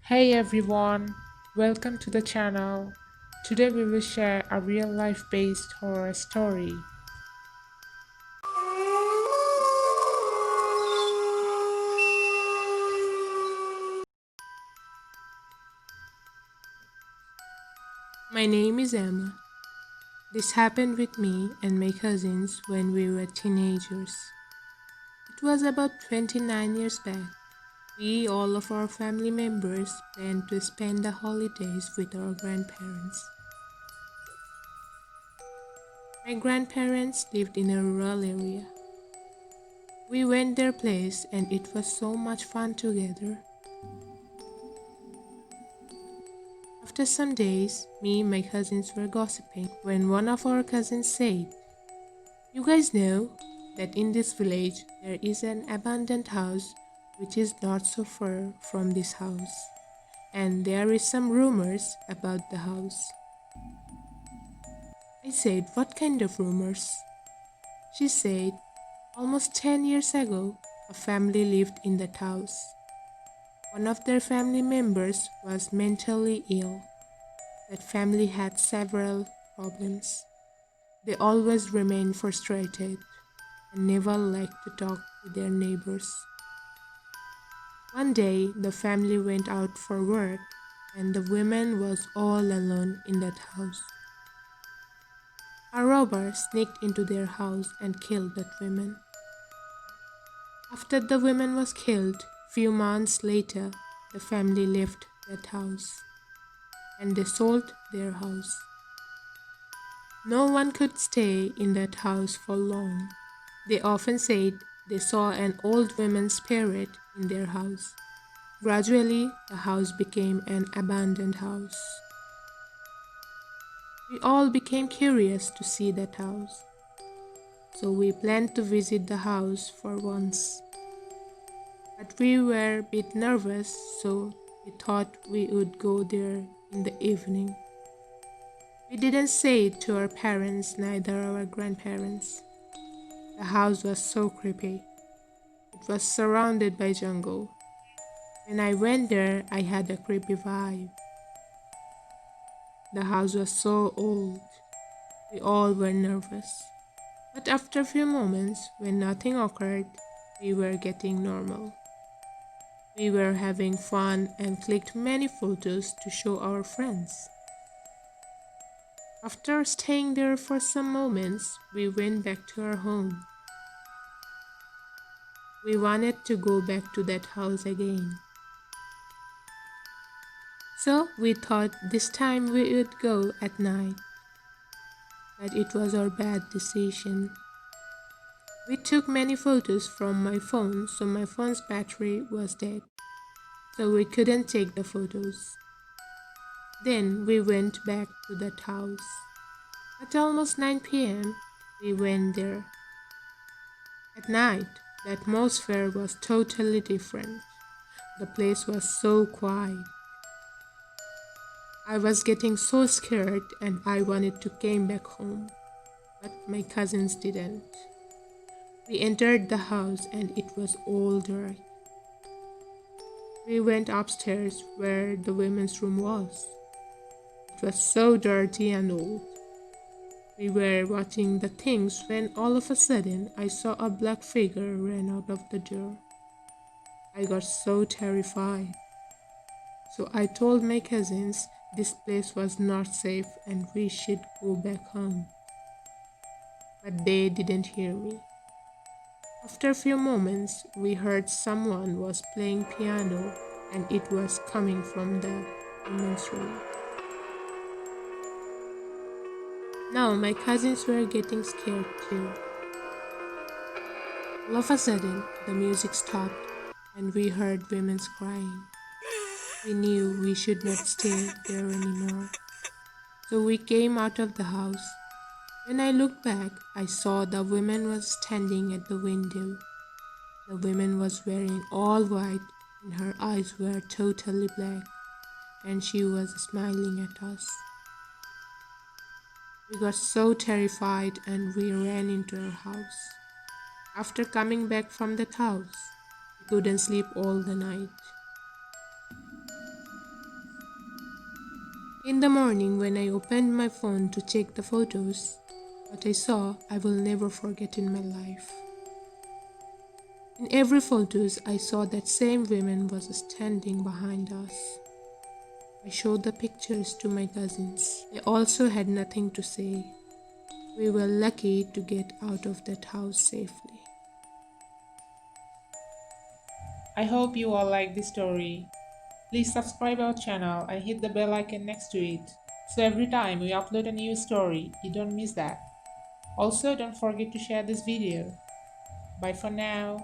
Hey everyone, welcome to the channel. Today we will share a real life based horror story. My name is Emma. This happened with me and my cousins when we were teenagers. It was about 29 years back. We, all of our family members, planned to spend the holidays with our grandparents. My grandparents lived in a rural area. We went their place and it was so much fun together. After some days, me and my cousins were gossiping when one of our cousins said, "You guys know that in this village there is an abandoned house which is not so far from this house, and there is some rumors about the house." I said, "What kind of rumors?" She said, "Almost 10 years ago, a family lived in that house. One of their family members was mentally ill. That family had several problems. They always remained frustrated and never liked to talk to their neighbors. One day, the family went out for work and the woman was all alone in that house. A robber sneaked into their house and killed that woman. After the woman was killed, few months later, the family left that house and they sold their house. No one could stay in that house for long. They often said they saw an old woman's spirit in their house. Gradually, the house became an abandoned house. We all became curious to see that house, so we planned to visit the house for once. But we were a bit nervous, so we thought we would go there in the evening. We didn't say it to our parents, neither our grandparents. The house was so creepy. It was surrounded by jungle. When I went there, I had a creepy vibe. The house was so old. We all were nervous. But after a few moments, when nothing occurred, we were getting normal. We were having fun and clicked many photos to show our friends. After staying there for some moments, we went back to our home. We wanted to go back to that house again. So we thought this time we would go at night. But it was our bad decision. We took many photos from my phone, so my phone's battery was dead. So we couldn't take the photos. Then we went back to that house. At almost 9 p.m., we went there. At night, the atmosphere was totally different. The place was so quiet. I was getting so scared and I wanted to came back home, but my cousins didn't. We entered the house and it was all dark. We went upstairs where the women's room was. It was so dirty and old. We were watching the things when all of a sudden I saw a black figure ran out of the door. I got so terrified. So I told my cousins this place was not safe and we should go back home. But they didn't hear me. After a few moments, we heard someone was playing piano and it was coming from the women's room. Now my cousins were getting scared too. All of a sudden, the music stopped and we heard women crying. We knew we should not stay there anymore. So we came out of the house. When I looked back, I saw the woman was standing at the window. The woman was wearing all white and her eyes were totally black and she was smiling at us. We got so terrified and we ran into our house. After coming back from that house, we couldn't sleep all the night. In the morning, when I opened my phone to check the photos, what I saw I will never forget in my life. In every photos, I saw that same woman was standing behind us. I showed the pictures to my cousins. They also had nothing to say. We were lucky to get out of that house safely. I hope you all like this story. Please subscribe our channel and hit the bell icon next to it. So every time we upload a new story, you don't miss that. Also, don't forget to share this video. Bye for now.